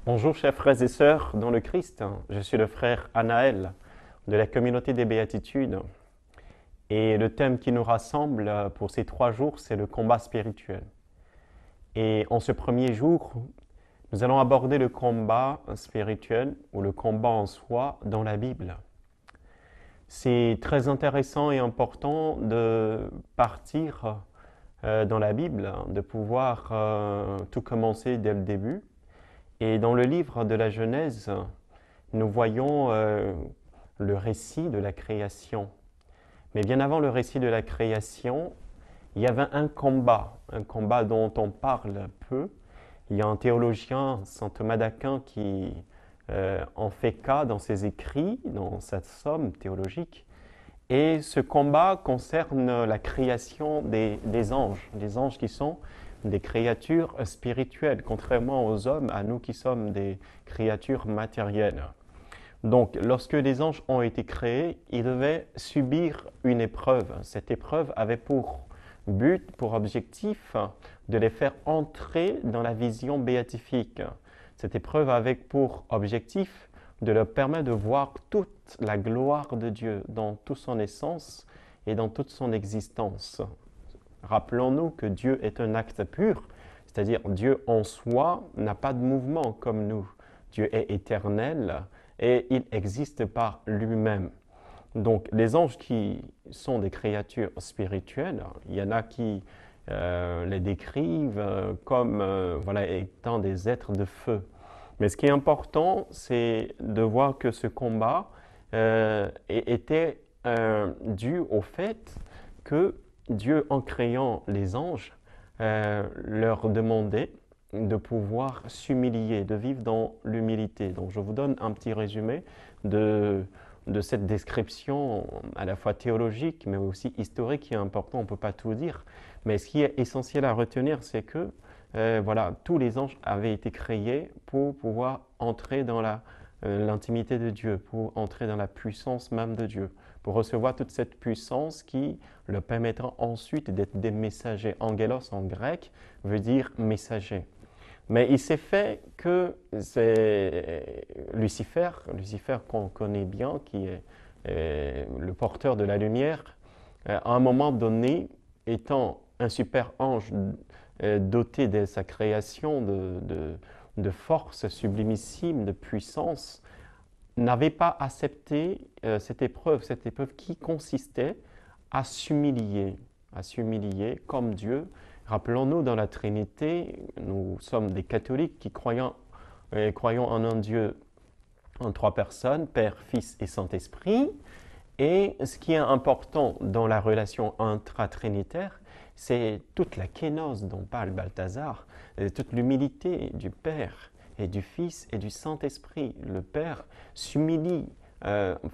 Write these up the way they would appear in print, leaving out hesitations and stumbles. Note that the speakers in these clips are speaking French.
Bonjour chers frères et sœurs dans le Christ, je suis le frère Anaël de la communauté des Béatitudes et le thème qui nous rassemble pour ces 3 jours, c'est le combat spirituel. Et en ce premier jour, nous allons aborder le combat spirituel ou le combat en soi dans la Bible. C'est très intéressant et important de partir dans la Bible, de pouvoir tout commencer dès le début. Et dans le livre de la Genèse, nous voyons le récit de la création. Mais bien avant le récit de la création, il y avait un combat dont on parle peu. Il y a un théologien, saint Thomas d'Aquin, qui en fait cas dans ses écrits, dans sa somme théologique. Et ce combat concerne la création des anges qui sont des créatures spirituelles, contrairement aux hommes, à nous qui sommes des créatures matérielles. Donc, lorsque les anges ont été créés, ils devaient subir une épreuve. Cette épreuve avait pour but, pour objectif, de les faire entrer dans la vision béatifique. Cette épreuve avait pour objectif de leur permettre de voir toute la gloire de Dieu dans toute son essence et dans toute son existence. Rappelons-nous que Dieu est un acte pur, c'est-à-dire Dieu en soi n'a pas de mouvement comme nous. Dieu est éternel et il existe par lui-même. Donc les anges qui sont des créatures spirituelles, il y en a qui les décrivent comme voilà, étant des êtres de feu. Mais ce qui est important, c'est de voir que ce combat était dû au fait que Dieu, en créant les anges, leur demandait de pouvoir s'humilier, de vivre dans l'humilité. Donc je vous donne un petit résumé de cette description à la fois théologique mais aussi historique qui est important, on ne peut pas tout dire. Mais ce qui est essentiel à retenir, c'est que voilà, tous les anges avaient été créés pour pouvoir entrer dans l'intimité de Dieu, pour entrer dans la puissance même de Dieu, pour recevoir toute cette puissance qui leur permettra ensuite d'être des messagers. Angelos en grec veut dire messager. Mais il s'est fait que c'est Lucifer qu'on connaît bien, qui est le porteur de la lumière, à un moment donné, étant un super ange doté de sa création de force sublimissime, de puissance, n'avait pas accepté cette épreuve qui consistait à s'humilier comme Dieu. Rappelons-nous, dans la Trinité, nous sommes des catholiques qui croyons en un Dieu en 3 personnes, Père, Fils et Saint-Esprit. Et ce qui est important dans la relation intra-trinitaire, c'est toute la kénose dont parle Balthazar, toute l'humilité du Père et du Fils et du Saint-Esprit. Le Père s'humilie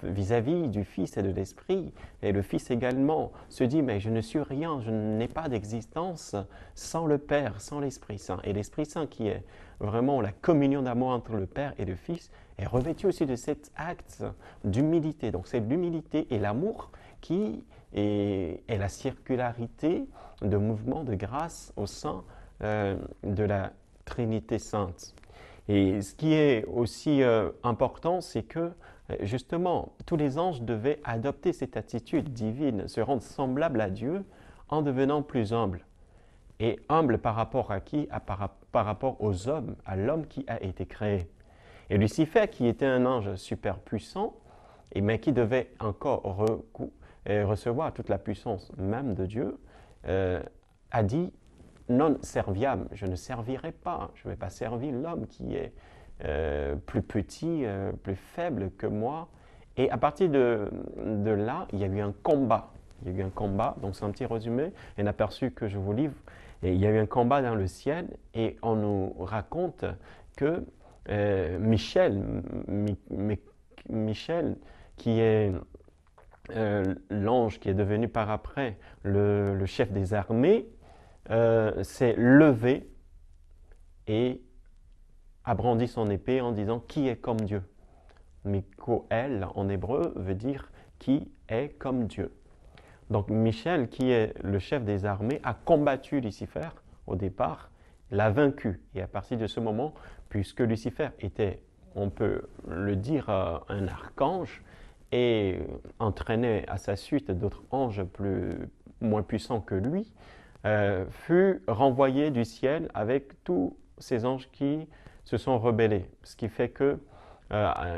vis-à-vis du Fils et de l'Esprit, et le Fils également se dit, mais je ne suis rien, je n'ai pas d'existence sans le Père, sans l'Esprit Saint. Et l'Esprit Saint, qui est vraiment la communion d'amour entre le Père et le Fils, est revêtu aussi de cet acte d'humilité. Donc c'est l'humilité et l'amour qui est la circularité de mouvement de grâce au sein de la Trinité Sainte. Et ce qui est aussi important, c'est que justement, tous les anges devaient adopter cette attitude divine, se rendre semblables à Dieu en devenant plus humbles. Et humbles par rapport à qui? Par rapport aux hommes, à l'homme qui a été créé. Et Lucifer, qui était un ange super puissant, mais qui devait encore recevoir toute la puissance même de Dieu, a dit non serviam, je ne servirai pas, je ne vais pas servir l'homme qui est plus petit, plus faible que moi. Et à partir de là, il y a eu un combat. Il y a eu un combat, donc c'est un petit résumé, un aperçu que je vous livre. Et il y a eu un combat dans le ciel et on nous raconte que Michel, qui est l'ange qui est devenu par après le chef des armées, s'est levé et a brandi son épée en disant qui est comme Dieu. Mikoël en hébreu veut dire qui est comme Dieu. Donc Michel, qui est le chef des armées, a combattu Lucifer au départ l'a vaincu. Et à partir de ce moment, puisque Lucifer était, on peut le dire, un archange, et entraînait à sa suite d'autres anges moins puissants que lui, fut renvoyé du ciel avec tous ces anges qui se sont rebellés. Ce qui fait que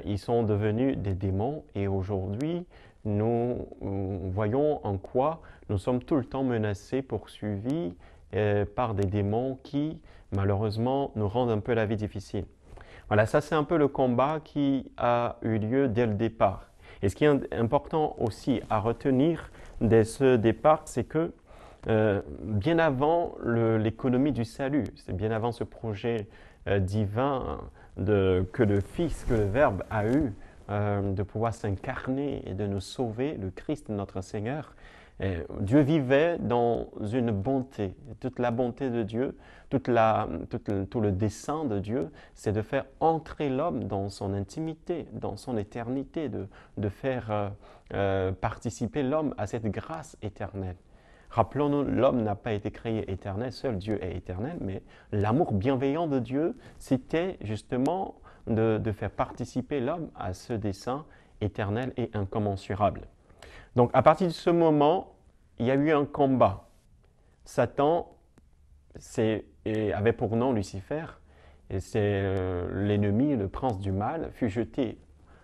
ils sont devenus des démons et aujourd'hui, nous voyons en quoi nous sommes tout le temps menacés, poursuivis par des démons qui, malheureusement, nous rendent un peu la vie difficile. Voilà, ça c'est un peu le combat qui a eu lieu dès le départ. Et ce qui est important aussi à retenir dès ce départ, c'est que bien avant l'économie du salut, c'est bien avant ce projet divin que le Fils, que le Verbe a eu de pouvoir s'incarner et de nous sauver, le Christ notre Seigneur, Dieu vivait dans une bonté. Toute la bonté de Dieu, tout le dessein de Dieu, c'est de faire entrer l'homme dans son intimité, dans son éternité, de faire participer l'homme à cette grâce éternelle. Rappelons-nous, l'homme n'a pas été créé éternel, seul Dieu est éternel, mais l'amour bienveillant de Dieu, c'était justement de faire participer l'homme à ce dessein éternel et incommensurable. Donc, à partir de ce moment, il y a eu un combat. Satan avait pour nom Lucifer, et c'est l'ennemi, le prince du mal, fut jeté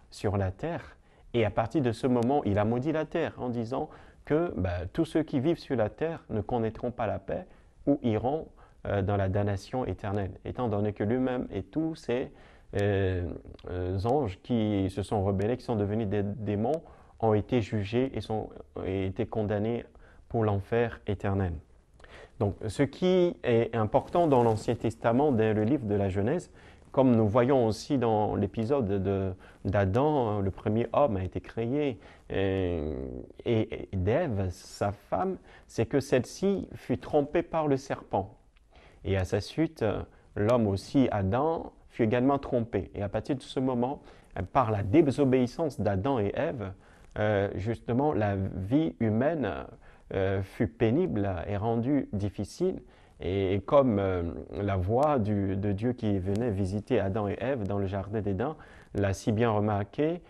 sur la terre. Et à partir de ce moment, il a maudit la terre en disant que tous ceux qui vivent sur la terre ne connaîtront pas la paix ou iront dans la damnation éternelle, étant donné que lui-même et tous ces anges qui se sont rebellés, qui sont devenus des démons, ont été jugés et été condamnés pour l'enfer éternel. Donc, ce qui est important dans l'Ancien Testament, dans le livre de la Genèse, comme nous voyons aussi dans l'épisode d'Adam, le premier homme a été créé, et d'Ève, sa femme, c'est que celle-ci fut trompée par le serpent. Et à sa suite, l'homme aussi, Adam, fut également trompé. Et à partir de ce moment, par la désobéissance d'Adam et Ève, justement, la vie humaine fut pénible et rendue difficile. Et comme la voix de Dieu qui venait visiter Adam et Ève dans le jardin d'Éden l'a si bien remarqué,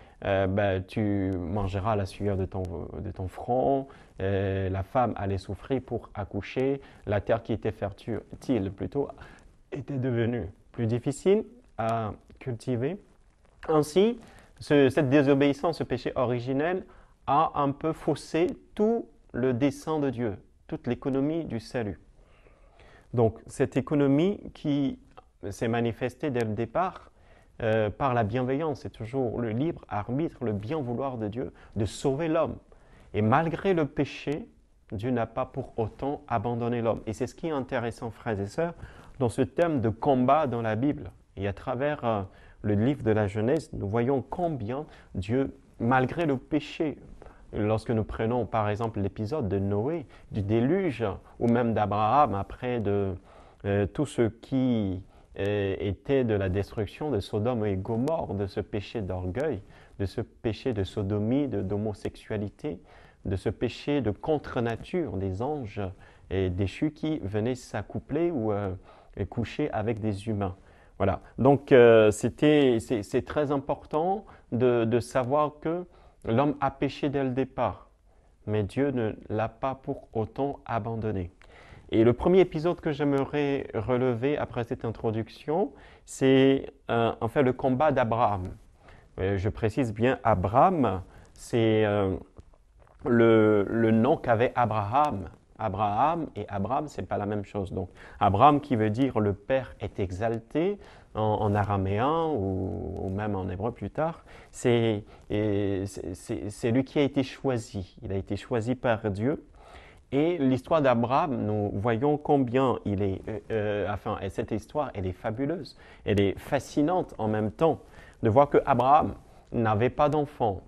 tu mangeras la sueur de ton front, la femme allait souffrir pour accoucher, la terre qui était fertile plutôt était devenue plus difficile à cultiver. Ainsi, cette désobéissance, ce péché originel, a un peu faussé tout le dessein de Dieu, toute l'économie du salut. Donc, cette économie qui s'est manifestée dès le départ par la bienveillance, c'est toujours le libre arbitre, le bien vouloir de Dieu de sauver l'homme. Et malgré le péché, Dieu n'a pas pour autant abandonné l'homme. Et c'est ce qui est intéressant, frères et sœurs, dans ce thème de combat dans la Bible. Et à travers le livre de la Genèse, nous voyons combien Dieu, malgré le péché, lorsque nous prenons par exemple l'épisode de Noé, du déluge, ou même d'Abraham, après tout ce qui était de la destruction de Sodome et Gomorrhe, de ce péché d'orgueil, de ce péché de sodomie, d'homosexualité, de ce péché de contre-nature des anges déchus qui venaient s'accoupler ou coucher avec des humains. Voilà, donc c'est très important de savoir que l'homme a péché dès le départ, mais Dieu ne l'a pas pour autant abandonné. Et le premier épisode que j'aimerais relever après cette introduction, c'est en fait le combat d'Abraham. Je précise bien, Abraham, c'est le nom qu'avait Abraham. Abraham et Abraham, ce n'est pas la même chose. Donc, Abraham qui veut dire le Père est exalté en araméen ou même en hébreu plus tard, c'est lui qui a été choisi. Il a été choisi par Dieu. Et l'histoire d'Abraham, nous voyons combien il est, cette histoire, elle est fabuleuse, elle est fascinante en même temps, de voir que Abraham n'avait pas d'enfant.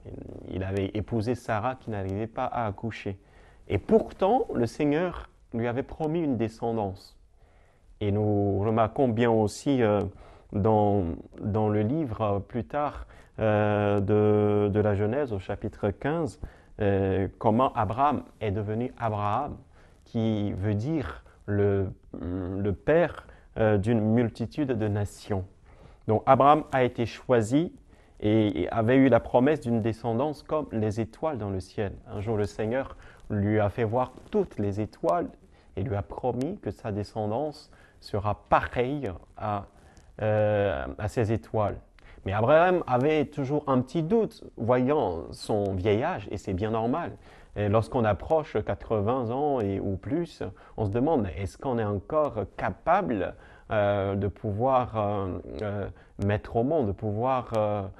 Il avait épousé Sarah qui n'arrivait pas à accoucher. Et pourtant, le Seigneur lui avait promis une descendance. Et nous remarquons bien aussi dans le livre plus tard de la Genèse, au chapitre 15, comment Abraham est devenu Abraham, qui veut dire le père d'une multitude de nations. Donc Abraham a été choisi et avait eu la promesse d'une descendance comme les étoiles dans le ciel. Un jour, le Seigneur lui a fait voir toutes les étoiles et lui a promis que sa descendance sera pareille à ces étoiles. Mais Abraham avait toujours un petit doute, voyant son vieil âge, et c'est bien normal. Lorsqu'on approche 80 ans ou plus, on se demande, est-ce qu'on est encore capable de pouvoir mettre au monde, de pouvoir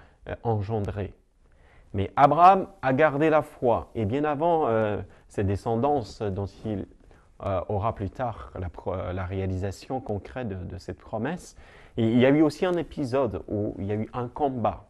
engendrer? Mais Abraham a gardé la foi, et bien avant ses descendances dont il aura plus tard la réalisation concrète de cette promesse, et il y a eu aussi un épisode où il y a eu un combat.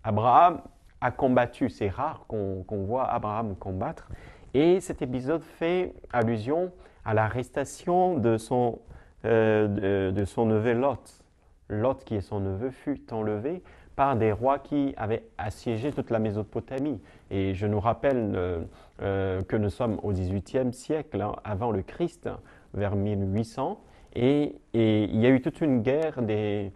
Abraham a combattu, c'est rare qu'on voit Abraham combattre, et cet épisode fait allusion à l'arrestation de son neveu Lot. Lot, qui est son neveu, fut enlevé par des rois qui avaient assiégé toute la Mésopotamie. Et je nous rappelle que nous sommes au XVIIIe siècle, hein, avant le Christ, vers 1800, et il y a eu toute une guerre des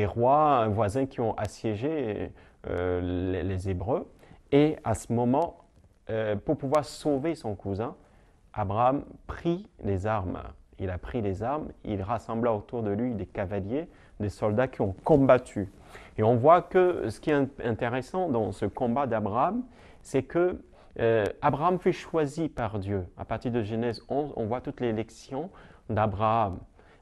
rois voisins qui ont assiégé les Hébreux. Et à ce moment, pour pouvoir sauver son cousin, Abraham prit les armes. Il a pris les armes, il rassembla autour de lui des cavaliers, des soldats qui ont combattu. Et on voit que ce qui est intéressant dans ce combat d'Abraham, c'est que Abraham fut choisi par Dieu. À partir de Genèse 11, on voit toute l'élection d'Abraham.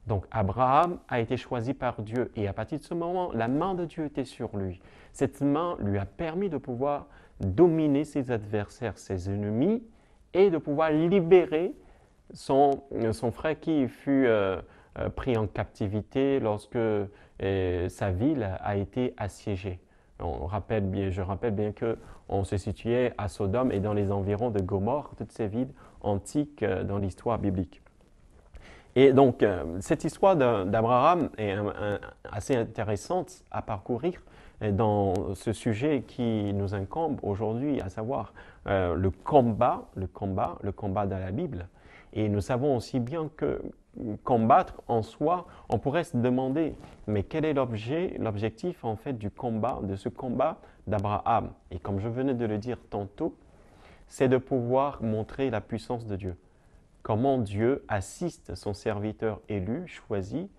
Donc Abraham a été choisi par Dieu et à partir de ce moment, la main de Dieu était sur lui. Cette main lui a permis de pouvoir dominer ses adversaires, ses ennemis et de pouvoir libérer son frère qui fut pris en captivité lorsque sa ville a été assiégée. Je rappelle bien qu'on se situait à Sodome et dans les environs de Gomorrhe, toutes ces villes antiques dans l'histoire biblique. Et donc, cette histoire d'Abraham est assez intéressante à parcourir dans ce sujet qui nous incombe aujourd'hui, à savoir le combat dans la Bible. Et nous savons aussi bien que combattre en soi, on pourrait se demander, mais quel est l'objectif en fait du combat, de ce combat d'Abraham? Et comme je venais de le dire tantôt, c'est de pouvoir montrer la puissance de Dieu. Comment Dieu assiste son serviteur élu, choisi,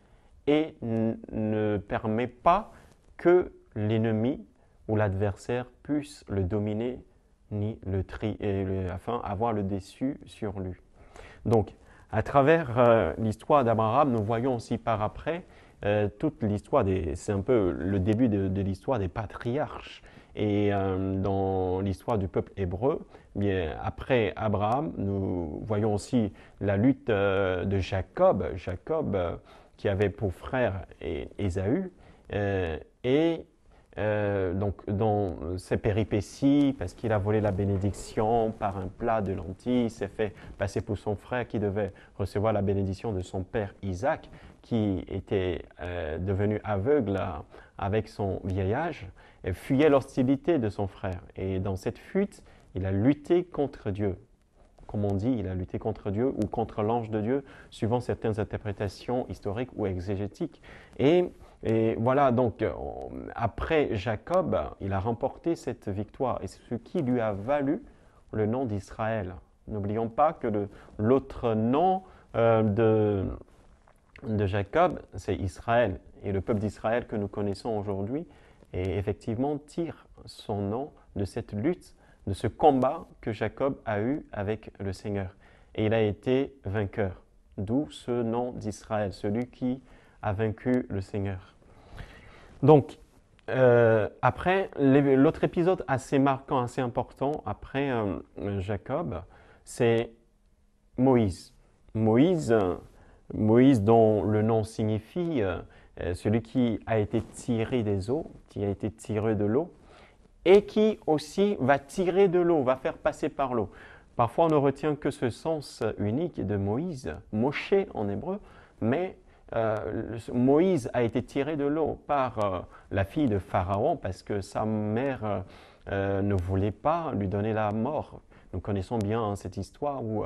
et ne permet pas que l'ennemi ou l'adversaire puisse le dominer ni afin avoir le dessus sur lui. Donc, à travers l'histoire d'Abraham, nous voyons aussi par après toute l'histoire c'est un peu le début de l'histoire des patriarches. Et dans l'histoire du peuple hébreu, bien, après Abraham, nous voyons aussi la lutte de Jacob, qui avait pour frère Ésaü, donc dans ses péripéties, parce qu'il a volé la bénédiction par un plat de lentilles, il s'est fait passer pour son frère qui devait recevoir la bénédiction de son père Isaac, qui était devenu aveugle avec son vieil âge, et fuyait l'hostilité de son frère. Et dans cette fuite, il a lutté contre Dieu. Comme on dit, il a lutté contre Dieu ou contre l'ange de Dieu, suivant certaines interprétations historiques ou exégétiques. Et voilà, donc, après Jacob, il a remporté cette victoire, et c'est ce qui lui a valu le nom d'Israël. N'oublions pas que l'autre nom de Jacob, c'est Israël. Et le peuple d'Israël que nous connaissons aujourd'hui, et effectivement, tire son nom de cette lutte, de ce combat que Jacob a eu avec le Seigneur. Et il a été vainqueur, d'où ce nom d'Israël, celui qui a vaincu le Seigneur. Donc, après, l'autre épisode assez marquant, assez important, après Jacob, c'est Moïse. Moïse, dont le nom signifie celui qui a été tiré des eaux, qui a été tiré de l'eau, et qui aussi va tirer de l'eau, va faire passer par l'eau. Parfois, on ne retient que ce sens unique de Moïse, Moshe en hébreu, mais Moïse a été tiré de l'eau par la fille de Pharaon parce que sa mère ne voulait pas lui donner la mort, Nous connaissons bien hein, cette histoire où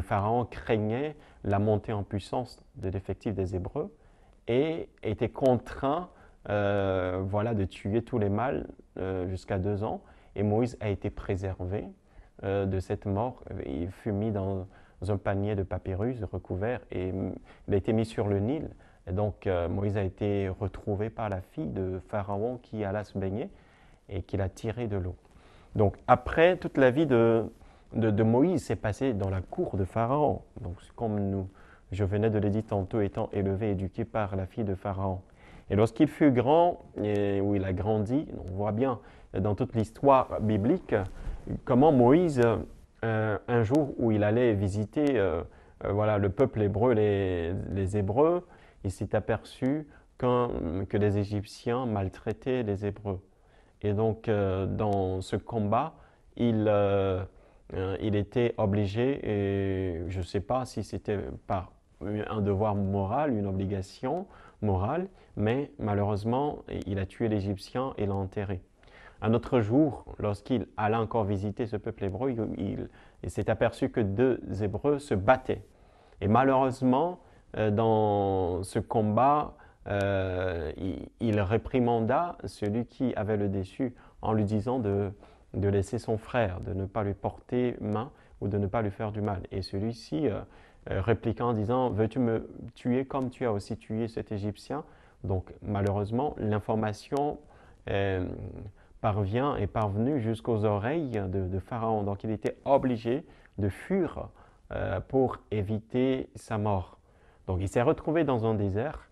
Pharaon craignait la montée en puissance de l'effectif des Hébreux et était contraint voilà, de tuer tous les mâles jusqu'à 2 ans. Et Moïse a été préservé de cette mort. Il fut mis dans un panier de papyrus recouvert et il a été mis sur le Nil. Et donc Moïse a été retrouvé par la fille de Pharaon qui alla se baigner et qui l'a tiré de l'eau. Donc après, toute la vie de Moïse s'est passée dans la cour de Pharaon. Donc comme je venais de le dire tantôt, étant élevé, éduqué par la fille de Pharaon. Et lorsqu'il fut grand, et où il a grandi, on voit bien dans toute l'histoire biblique comment Moïse, un jour où il allait visiter voilà, le peuple hébreu, les Hébreux, il s'est aperçu que les Égyptiens maltraitaient les Hébreux. Et donc, dans ce combat, il était obligé, et je ne sais pas si c'était par un devoir moral, une obligation morale, mais malheureusement, il a tué l'Égyptien et l'a enterré. Un autre jour, lorsqu'il alla encore visiter ce peuple hébreu, il s'est aperçu que 2 Hébreux se battaient. Et malheureusement, dans ce combat, il réprimanda celui qui avait le dessus en lui disant de laisser son frère, de ne pas lui porter main ou de ne pas lui faire du mal. Et celui-ci répliqua en disant « Veux-tu me tuer comme tu as aussi tué cet Égyptien ?» Donc malheureusement, l'information est parvenue jusqu'aux oreilles de Pharaon. Donc il était obligé de fuir pour éviter sa mort. Donc il s'est retrouvé dans un désert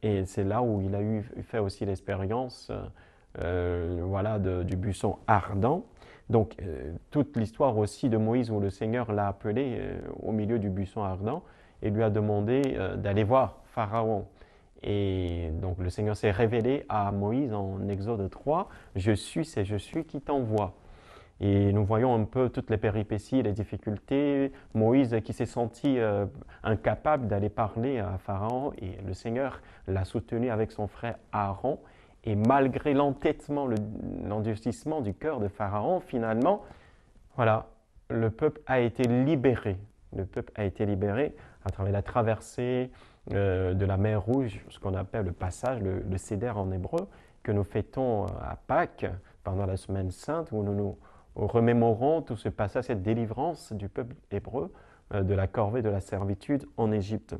et c'est là où il a fait aussi l'expérience voilà, du buisson ardent. Donc toute l'histoire aussi de Moïse où le Seigneur l'a appelé au milieu du buisson ardent et lui a demandé d'aller voir Pharaon. Et donc le Seigneur s'est révélé à Moïse en Exode 3, « Je suis, c'est je suis qui t'envoie ». Et nous voyons un peu toutes les péripéties, les difficultés. Moïse qui s'est senti incapable d'aller parler à Pharaon et le Seigneur l'a soutenu avec son frère Aaron. Et malgré l'entêtement, l'endurcissement du cœur de Pharaon, finalement, voilà, le peuple a été libéré. Le peuple a été libéré à travers la traversée de la mer Rouge, ce qu'on appelle le passage, le Seder en hébreu, que nous fêtons à Pâques pendant la semaine sainte, où nous remémorons tout ce passage, cette délivrance du peuple hébreu de la corvée de la servitude en Égypte.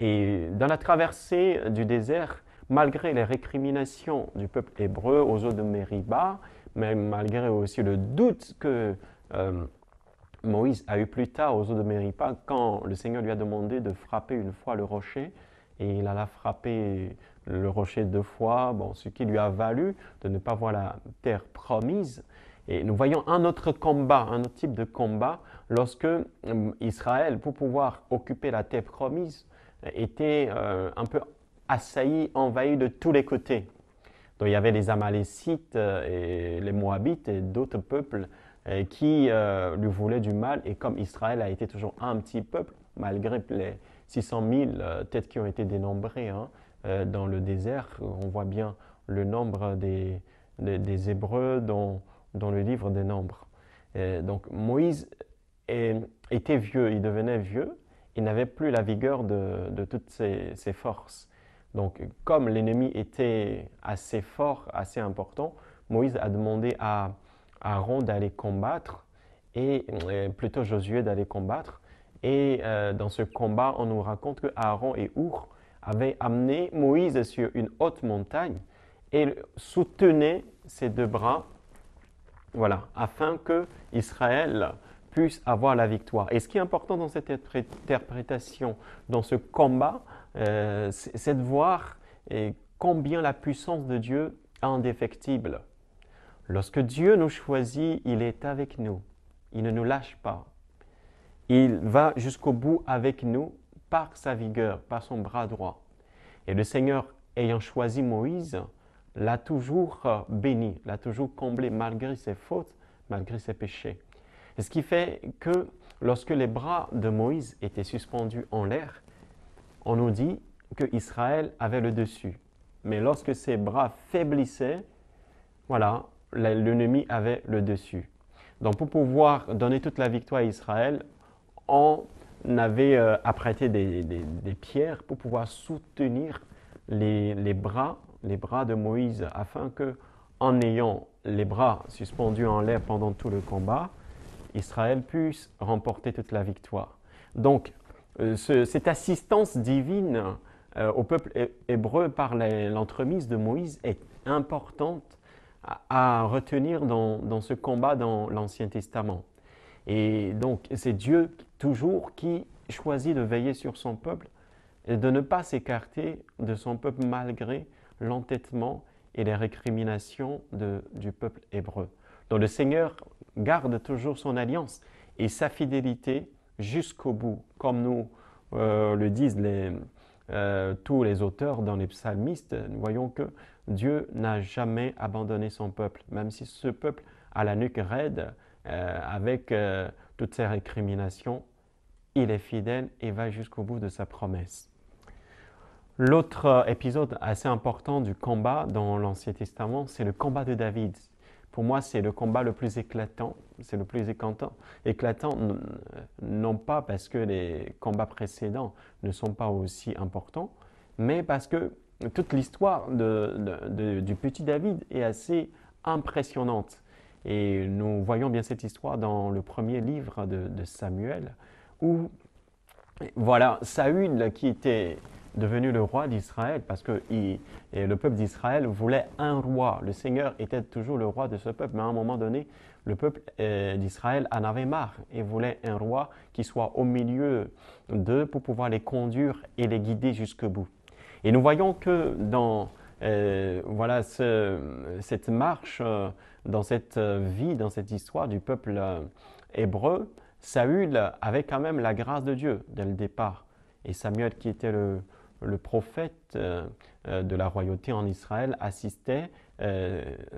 Et dans la traversée du désert, malgré les récriminations du peuple hébreu aux eaux de Mériba, mais malgré aussi le doute que Moïse a eu plus tard aux eaux de Mériba, quand le Seigneur lui a demandé de frapper une fois le rocher, et il alla frapper le rocher 2 fois, bon, ce qui lui a valu de ne pas voir la terre promise. Et nous voyons un autre combat, un autre type de combat, lorsque Israël, pour pouvoir occuper la terre promise, était un peu assailli, envahi de tous les côtés. Donc il y avait les Amalécites et les Moabites et d'autres peuples qui lui voulaient du mal. Et comme Israël a été toujours un petit peuple, malgré les 600 000 têtes qui ont été dénombrées dans le désert, on voit bien le nombre des Hébreux dans le livre des Nombres. Donc Moïse était vieux, il devenait vieux, il n'avait plus la vigueur de toutes ses forces. Donc comme l'ennemi était assez fort, assez important, Moïse a demandé à Aaron d'aller combattre, et plutôt Josué d'aller combattre. Et dans ce combat, on nous raconte que Aaron et Our avaient amené Moïse sur une haute montagne et soutenaient ses 2 bras, voilà, afin que Israël puisse avoir la victoire. Et ce qui est important dans cette interprétation, dans ce combat, c'est de voir combien la puissance de Dieu est indéfectible. Lorsque Dieu nous choisit, il est avec nous. Il ne nous lâche pas. Il va jusqu'au bout avec nous par sa vigueur, par son bras droit. Et le Seigneur, ayant choisi Moïse, l'a toujours béni, l'a toujours comblé malgré ses fautes, malgré ses péchés. Et ce qui fait que lorsque les bras de Moïse étaient suspendus en l'air, on nous dit qu'Israël avait le dessus. Mais lorsque ses bras faiblissaient, voilà, l'ennemi avait le dessus. Donc pour pouvoir donner toute la victoire à Israël, on avait apprêté des pierres pour pouvoir soutenir les bras de Moïse, afin que, en ayant les bras suspendus en l'air pendant tout le combat, Israël puisse remporter toute la victoire. Donc, cette assistance divine au peuple hébreu par l'entremise de Moïse est importante à retenir dans ce combat dans l'Ancien Testament. Et donc, c'est Dieu toujours qui choisit de veiller sur son peuple et de ne pas s'écarter de son peuple malgré l'entêtement et les récriminations du peuple hébreu. Donc le Seigneur garde toujours son alliance et sa fidélité jusqu'au bout, comme nous le disent tous les auteurs dans les psalmistes. Nous voyons que Dieu n'a jamais abandonné son peuple, même si ce peuple a la nuque raide avec toutes ses récriminations, il est fidèle et va jusqu'au bout de sa promesse. L'autre épisode assez important du combat dans l'Ancien Testament, c'est le combat de David. Pour moi, c'est le combat le plus éclatant. C'est le plus éclatant, non pas parce que les combats précédents ne sont pas aussi importants, mais parce que toute l'histoire du petit David est assez impressionnante. Et nous voyons bien cette histoire dans le premier livre de Samuel, où voilà, Saül qui était devenu le roi d'Israël, parce que le peuple d'Israël voulait un roi. Le Seigneur était toujours le roi de ce peuple, mais à un moment donné, le peuple d'Israël en avait marre et voulait un roi qui soit au milieu d'eux pour pouvoir les conduire et les guider jusqu'au bout. Et nous voyons que dans voilà, cette marche, dans cette vie, dans cette histoire du peuple hébreu, Saül avait quand même la grâce de Dieu dès le départ. Et Samuel, qui était le prophète de la royauté en Israël, assistait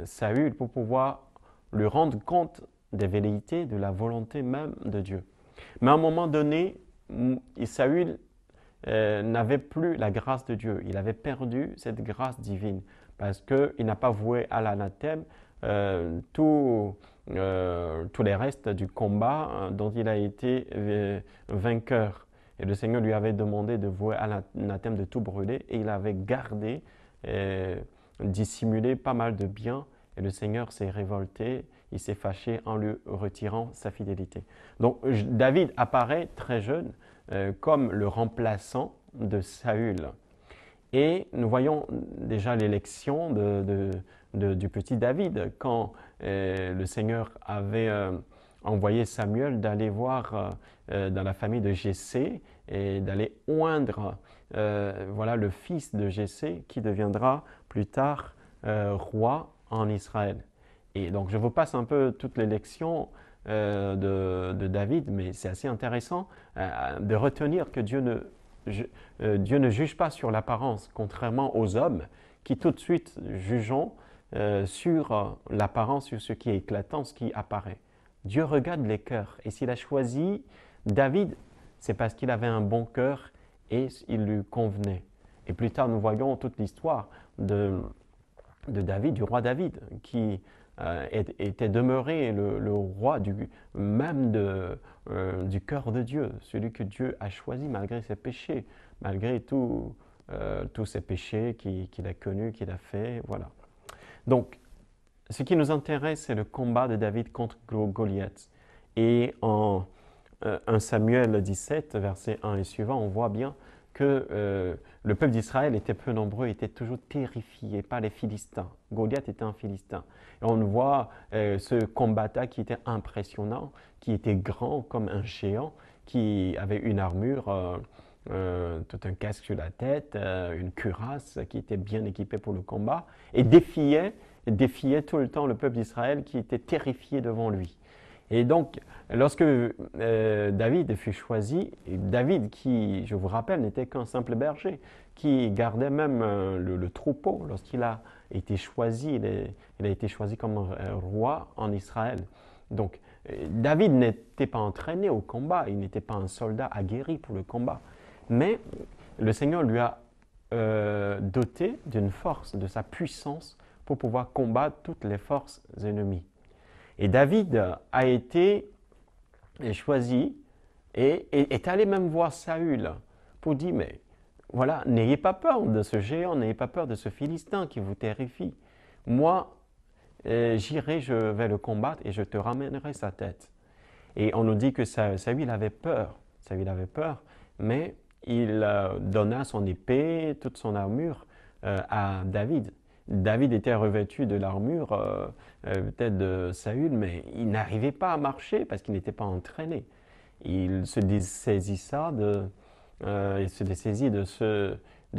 Saül pour pouvoir lui rendre compte des velléités, de la volonté même de Dieu. Mais à un moment donné, Saül n'avait plus la grâce de Dieu. Il avait perdu cette grâce divine parce qu'il n'a pas voué à l'anathème tous les restes du combat dont il a été vainqueur. Et le Seigneur lui avait demandé de vouer à l'anathème de tout brûler, et il avait gardé, dissimulé pas mal de biens, et le Seigneur s'est révolté, il s'est fâché en lui retirant sa fidélité. Donc David apparaît très jeune comme le remplaçant de Saül. Et nous voyons déjà l'élection du petit David, quand le Seigneur avait envoyé Samuel d'aller voir dans la famille de Jessé et d'aller oindre voilà, le fils de Jessé qui deviendra plus tard roi en Israël. Et donc je vous passe un peu toute l'élection de David, mais c'est assez intéressant de retenir que Dieu ne juge pas sur l'apparence, contrairement aux hommes qui tout de suite jugeons sur l'apparence, sur ce qui est éclatant, ce qui apparaît. Dieu regarde les cœurs, et s'il a choisi David, c'est parce qu'il avait un bon cœur et il lui convenait. Et plus tard, nous voyons toute l'histoire de David, du roi David, qui était demeuré le roi même du cœur de Dieu, celui que Dieu a choisi malgré ses péchés, malgré tous ses péchés qu'il a connus, qu'il a fait, voilà. Donc, ce qui nous intéresse, c'est le combat de David contre Goliath. Et en 1 Samuel 17, verset 1 et suivant, on voit bien que le peuple d'Israël était peu nombreux, était toujours terrifié par les Philistins. Goliath était un Philistin. Et on voit ce combattant qui était impressionnant, qui était grand comme un géant, qui avait une armure, tout un casque sur la tête, une cuirasse, qui était bien équipée pour le combat, et défiait tout le temps le peuple d'Israël qui était terrifié devant lui. Et donc, lorsque David fut choisi, David qui, je vous rappelle, n'était qu'un simple berger, qui gardait même le troupeau, lorsqu'il a été choisi, il a été choisi comme roi en Israël. Donc, David n'était pas entraîné au combat, il n'était pas un soldat aguerri pour le combat, mais le Seigneur lui a doté d'une force, de sa puissance, pour pouvoir combattre toutes les forces ennemies. Et David a été choisi et est allé même voir Saül pour dire, mais voilà, n'ayez pas peur de ce géant, n'ayez pas peur de ce Philistin qui vous terrifie. Moi, j'irai, je vais le combattre et je te ramènerai sa tête. Et on nous dit que Saül avait peur. Saül avait peur, mais il donna son épée, toute son armure à David. David était revêtu de l'armure, peut-être de Saül, mais il n'arrivait pas à marcher parce qu'il n'était pas entraîné. Il se dessaisissa de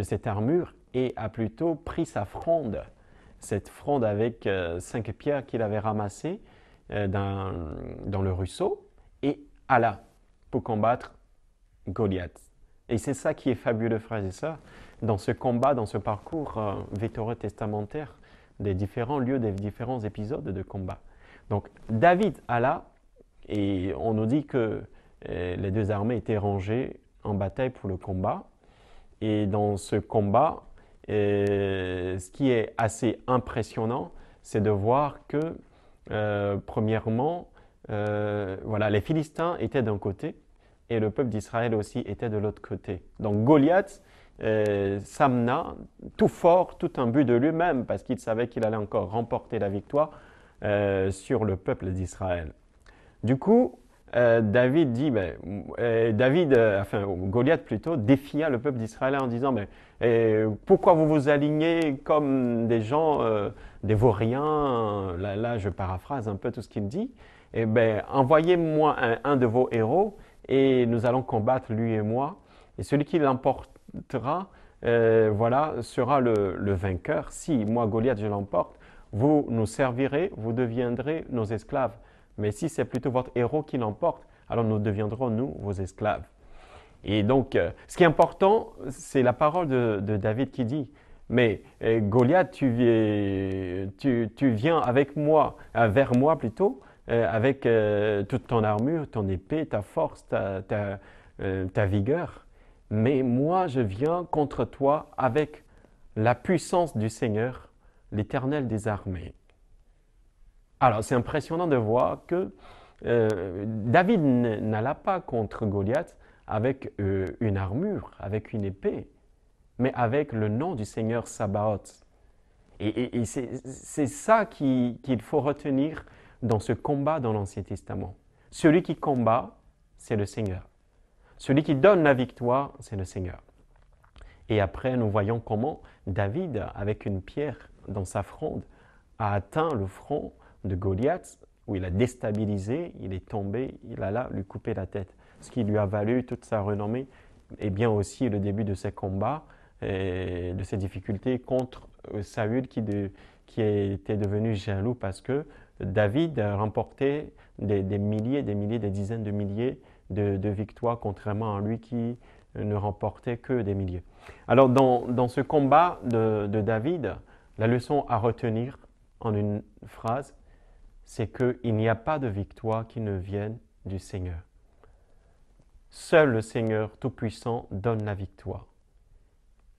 cette armure et a plutôt pris sa fronde, cette fronde avec 5 pierres qu'il avait ramassées dans le ruisseau, et alla pour combattre Goliath. Et c'est ça qui est fabuleux, frères et sœurs, dans ce combat, dans ce parcours vétérotestamentaire des différents lieux, des différents épisodes de combat. Donc David alla, et on nous dit que les deux armées étaient rangées en bataille pour le combat. Et dans ce combat, ce qui est assez impressionnant, c'est de voir que, premièrement, voilà, les Philistins étaient d'un côté et le peuple d'Israël aussi était de l'autre côté. Donc Goliath s'amena tout fort, tout imbu de lui-même, parce qu'il savait qu'il allait encore remporter la victoire sur le peuple d'Israël. Du coup, Goliath plutôt, défia le peuple d'Israël en disant, pourquoi vous vous alignez comme des gens, des vauriens, là je paraphrase un peu tout ce qu'il dit, envoyez-moi un de vos héros et nous allons combattre lui et moi, et celui qui l'emportera, sera le vainqueur. Si moi Goliath je l'emporte, vous nous servirez, vous deviendrez nos esclaves. Mais si c'est plutôt votre héros qui l'emporte, alors nous deviendrons, nous, vos esclaves. Et donc, ce qui est important, c'est la parole de David qui dit, mais Goliath, tu viens avec moi, vers moi plutôt, avec toute ton armure, ton épée, ta force, ta vigueur. Mais moi, je viens contre toi avec la puissance du Seigneur, l'Éternel des armées. Alors, c'est impressionnant de voir que David n'alla pas contre Goliath avec une armure, avec une épée, mais avec le nom du Seigneur Sabaoth. Et c'est ça qu'il faut retenir dans ce combat dans l'Ancien Testament. Celui qui combat, c'est le Seigneur. Celui qui donne la victoire, c'est le Seigneur. Et après, nous voyons comment David, avec une pierre dans sa fronde, a atteint le front de Goliath, où il a déstabilisé, il est tombé, il alla lui couper la tête. Ce qui lui a valu toute sa renommée, et bien aussi le début de ses combats, et de ses difficultés contre Saül qui était devenu jaloux parce que David remportait des milliers, des dizaines de milliers de victoires, contrairement à lui qui ne remportait que des milliers. Alors dans ce combat de David, la leçon à retenir en une phrase, c'est qu'il n'y a pas de victoire qui ne vienne du Seigneur. Seul le Seigneur Tout-Puissant donne la victoire.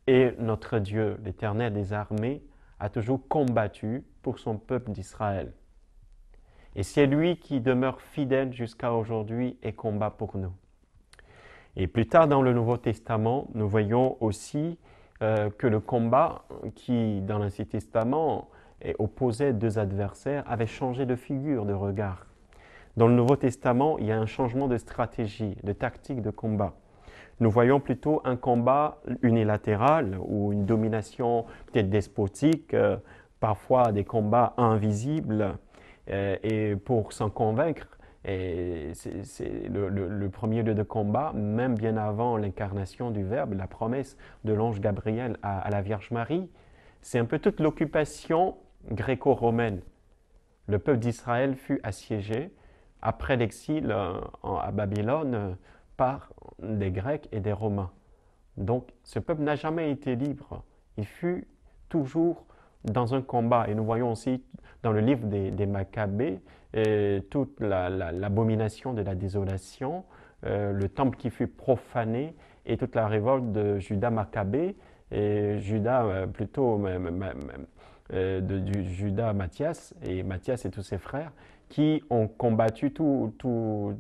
Et notre Dieu, l'Éternel des armées, a toujours combattu pour son peuple d'Israël. Et c'est lui qui demeure fidèle jusqu'à aujourd'hui et combat pour nous. Et plus tard dans le Nouveau Testament, nous voyons aussi que le combat qui, dans l'Ancien Testament, opposait deux adversaires, avait changé de figure, de regard. Dans le Nouveau Testament, il y a un changement de stratégie, de tactique de combat. Nous voyons plutôt un combat unilatéral ou une domination peut-être despotique, parfois des combats invisibles. Et pour s'en convaincre, c'est le premier lieu de combat, même bien avant l'incarnation du Verbe, la promesse de l'ange Gabriel à la Vierge Marie, c'est un peu toute l'occupation gréco-romaine. Le peuple d'Israël fut assiégé après l'exil à Babylone par des Grecs et des Romains. Donc ce peuple n'a jamais été libre. Il fut toujours dans un combat. Et nous voyons aussi dans le livre des Maccabées toute l'abomination de la désolation, le temple qui fut profané et toute la révolte de Judas Maccabée. Et Judas plutôt du Judas Matthias et Matthias et tous ses frères qui ont combattu tout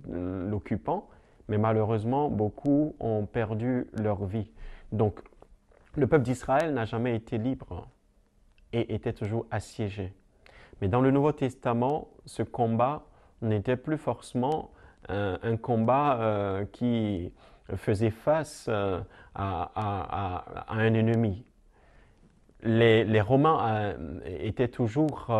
l'occupant, mais malheureusement, beaucoup ont perdu leur vie. Donc, le peuple d'Israël n'a jamais été libre et était toujours assiégé. Mais dans le Nouveau Testament, ce combat n'était plus forcément un combat qui faisait face à un ennemi. Les Romains étaient toujours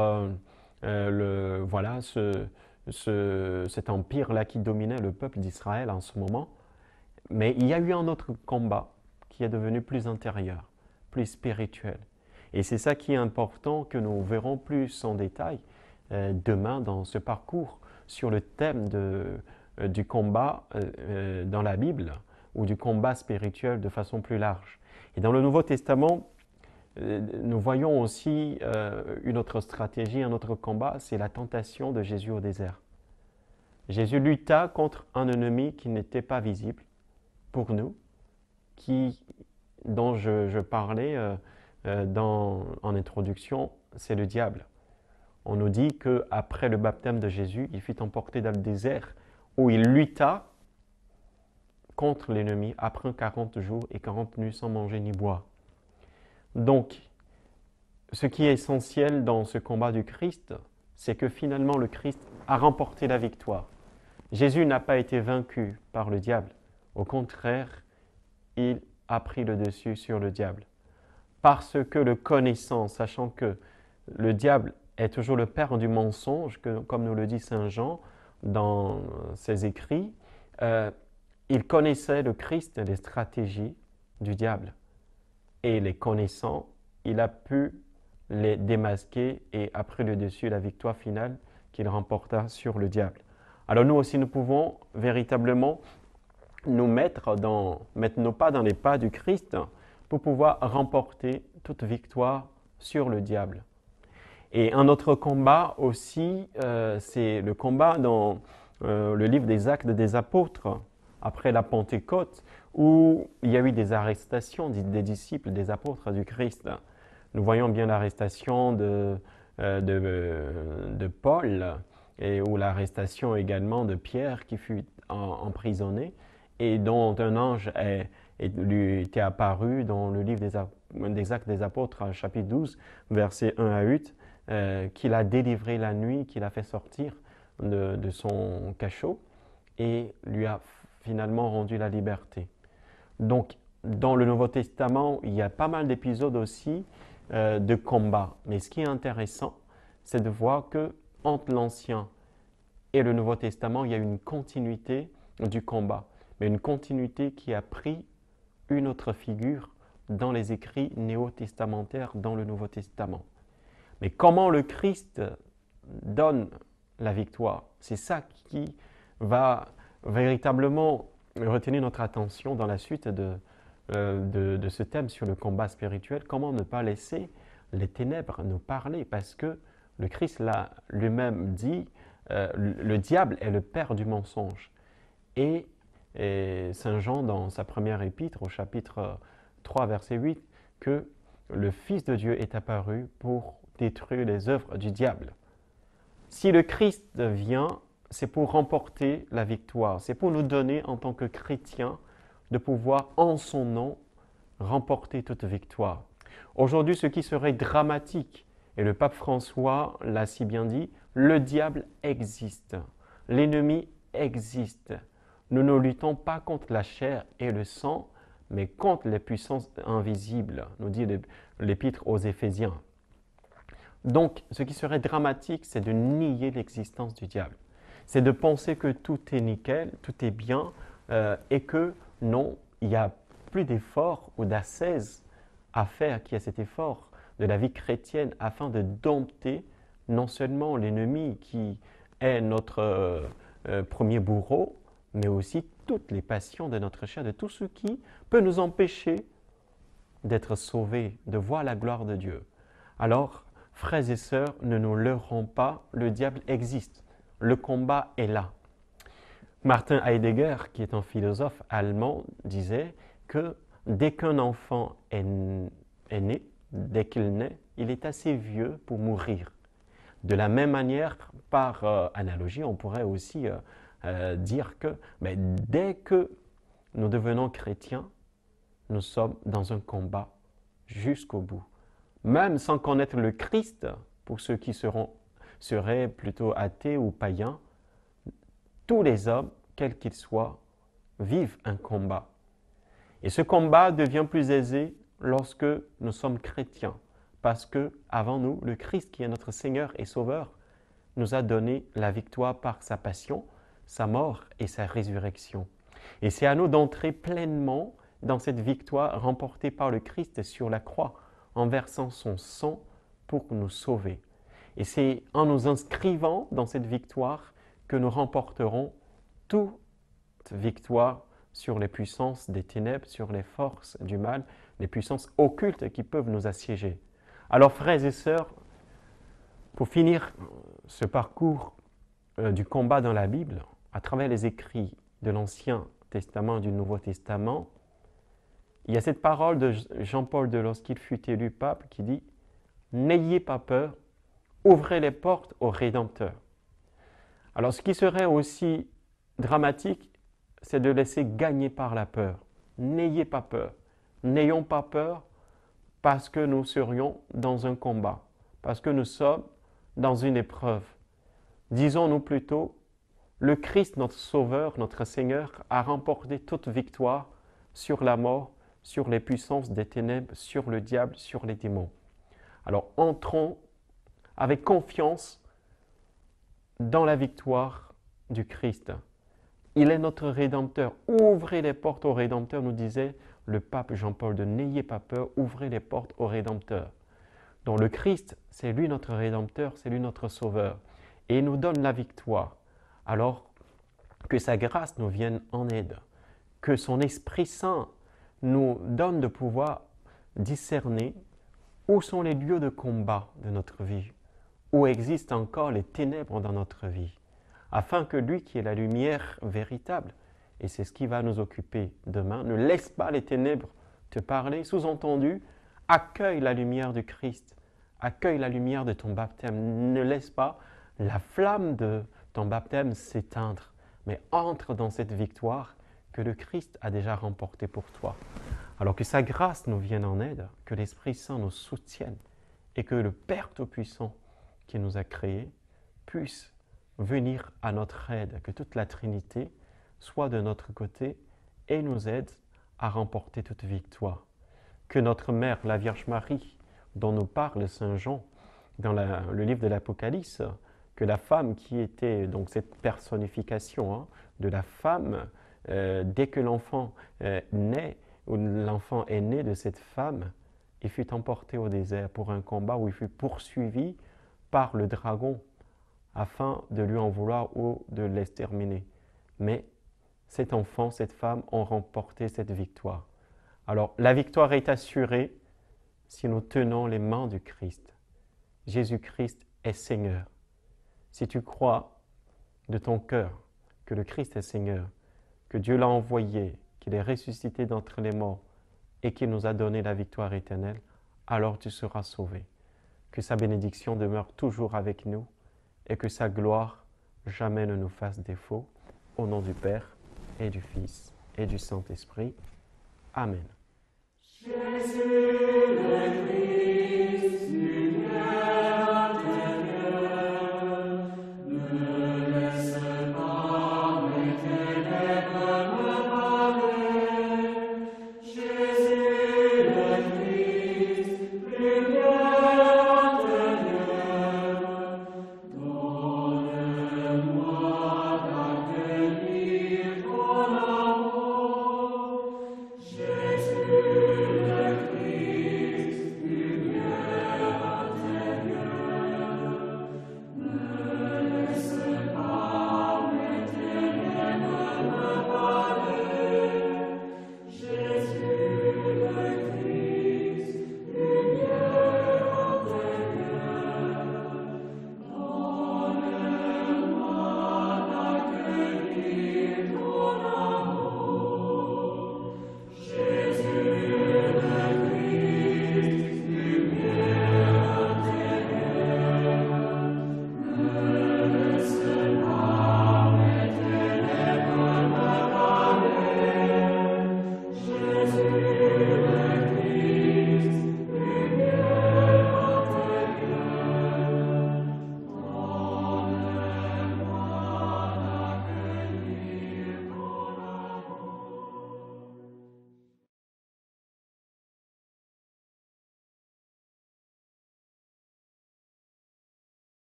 cet empire-là qui dominait le peuple d'Israël en ce moment. Mais il y a eu un autre combat qui est devenu plus intérieur, plus spirituel. Et c'est ça qui est important que nous verrons plus en détail demain dans ce parcours sur le thème du combat dans la Bible ou du combat spirituel de façon plus large. Et dans le Nouveau Testament, nous voyons aussi une autre stratégie, un autre combat, c'est la tentation de Jésus au désert. Jésus lutta contre un ennemi qui n'était pas visible pour nous, dont je parlais en introduction, c'est le diable. On nous dit qu'après le baptême de Jésus, il fut emporté dans le désert où il lutta contre l'ennemi après 40 jours et 40 nuits sans manger ni boire. Donc, ce qui est essentiel dans ce combat du Christ, c'est que finalement le Christ a remporté la victoire. Jésus n'a pas été vaincu par le diable. Au contraire, il a pris le dessus sur le diable. Parce que le connaissant, sachant que le diable est toujours le père du mensonge, comme nous le dit Saint Jean dans ses écrits, il connaissait le Christ et les stratégies du diable. Et les connaissant, il a pu les démasquer et a pris le dessus la victoire finale qu'il remporta sur le diable. Alors nous aussi, nous pouvons véritablement nous mettre nos pas dans les pas du Christ pour pouvoir remporter toute victoire sur le diable. Et un autre combat aussi, c'est le combat dans le livre des Actes des Apôtres, après la Pentecôte, où il y a eu des arrestations des disciples, des apôtres du Christ. Nous voyons bien l'arrestation de Paul, ou l'arrestation également de Pierre qui fut emprisonné, et dont un ange lui était apparu dans le livre des Actes des Apôtres, chapitre 12, versets 1 à 8, qu'il a délivré la nuit, qu'il a fait sortir de son cachot et lui a finalement rendu la liberté. Donc, dans le Nouveau Testament, il y a pas mal d'épisodes aussi de combat. Mais ce qui est intéressant, c'est de voir que entre l'Ancien et le Nouveau Testament, il y a une continuité du combat, mais une continuité qui a pris une autre figure dans les écrits néo-testamentaires dans le Nouveau Testament. Mais comment le Christ donne la victoire, c'est ça qui va véritablement retenir notre attention dans la suite de ce thème sur le combat spirituel. Comment ne pas laisser les ténèbres nous parler, parce que le Christ l'a lui-même dit, le diable est le père du mensonge. Et Saint Jean, dans sa première épître, au chapitre 3, verset 8, que le Fils de Dieu est apparu pour détruire les œuvres du diable. Si le Christ vient, c'est pour remporter la victoire. C'est pour nous donner, en tant que chrétiens, de pouvoir, en son nom, remporter toute victoire. Aujourd'hui, ce qui serait dramatique, et le pape François l'a si bien dit, le diable existe, l'ennemi existe. Nous ne luttons pas contre la chair et le sang, mais contre les puissances invisibles, nous dit l'épître aux Éphésiens. Donc, ce qui serait dramatique, c'est de nier l'existence du diable. C'est de penser que tout est nickel, tout est bien, et que non, il n'y a plus d'effort ou d'ascèse à faire, qui a cet effort de la vie chrétienne afin de dompter non seulement l'ennemi qui est notre premier bourreau, mais aussi toutes les passions de notre chair, de tout ce qui peut nous empêcher d'être sauvés, de voir la gloire de Dieu. Alors, frères et sœurs, ne nous leurrons pas, le diable existe, le combat est là. Martin Heidegger, qui est un philosophe allemand, disait que dès qu'un enfant est né, dès qu'il naît, il est assez vieux pour mourir. De la même manière, par analogie, on pourrait aussi dire que dès que nous devenons chrétiens, nous sommes dans un combat jusqu'au bout. Même sans connaître le Christ, pour ceux qui seraient plutôt athées ou païens, tous les hommes, quels qu'ils soient, vivent un combat. Et ce combat devient plus aisé lorsque nous sommes chrétiens, parce que avant nous, le Christ, qui est notre Seigneur et Sauveur, nous a donné la victoire par sa passion, sa mort et sa résurrection. Et c'est à nous d'entrer pleinement dans cette victoire remportée par le Christ sur la croix, en versant son sang pour nous sauver. Et c'est en nous inscrivant dans cette victoire que nous remporterons toute victoire sur les puissances des ténèbres, sur les forces du mal, les puissances occultes qui peuvent nous assiéger. Alors, frères et sœurs, pour finir ce parcours du combat dans la Bible, à travers les écrits de l'Ancien Testament et du Nouveau Testament, il y a cette parole de Jean-Paul II lorsqu'il fut élu pape qui dit « N'ayez pas peur, ouvrez les portes au Rédempteur ». Alors, ce qui serait aussi dramatique, c'est de laisser gagner par la peur. N'ayez pas peur. N'ayons pas peur parce que nous serions dans un combat, parce que nous sommes dans une épreuve. Disons-nous plutôt, le Christ, notre Sauveur, notre Seigneur, a remporté toute victoire sur la mort, sur les puissances des ténèbres, sur le diable, sur les démons. Alors entrons avec confiance dans la victoire du Christ. Il est notre Rédempteur. Ouvrez les portes au Rédempteur, nous disait le pape Jean-Paul II. N'ayez pas peur, ouvrez les portes au Rédempteur. Donc le Christ, c'est lui notre Rédempteur, c'est lui notre Sauveur. Et il nous donne la victoire. Alors que sa grâce nous vienne en aide, que son Esprit Saint nous donne de pouvoir discerner où sont les lieux de combat de notre vie, où existent encore les ténèbres dans notre vie, afin que lui qui est la lumière véritable, et c'est ce qui va nous occuper demain, ne laisse pas les ténèbres te parler, sous-entendu, accueille la lumière du Christ, accueille la lumière de ton baptême, ne laisse pas la flamme de ton baptême s'éteindre, mais entre dans cette victoire que le Christ a déjà remportée pour toi. Alors que sa grâce nous vienne en aide, que l'Esprit Saint nous soutienne et que le Père Tout-Puissant qui nous a créés puisse venir à notre aide, que toute la Trinité soit de notre côté et nous aide à remporter toute victoire. Que notre Mère, la Vierge Marie, dont nous parle Saint Jean dans le livre de l'Apocalypse, que la femme qui était donc cette personnification de la femme, dès que l'enfant naît, ou l'enfant est né de cette femme, il fut emporté au désert pour un combat où il fut poursuivi par le dragon afin de lui en vouloir ou de l'exterminer. Mais cet enfant, cette femme ont remporté cette victoire. Alors, la victoire est assurée si nous tenons les mains du Christ. Jésus-Christ est Seigneur. Si tu crois de ton cœur que le Christ est Seigneur, que Dieu l'a envoyé, qu'il est ressuscité d'entre les morts et qu'il nous a donné la victoire éternelle, alors tu seras sauvé. Que sa bénédiction demeure toujours avec nous et que sa gloire jamais ne nous fasse défaut. Au nom du Père et du Fils et du Saint-Esprit. Amen. Jésus.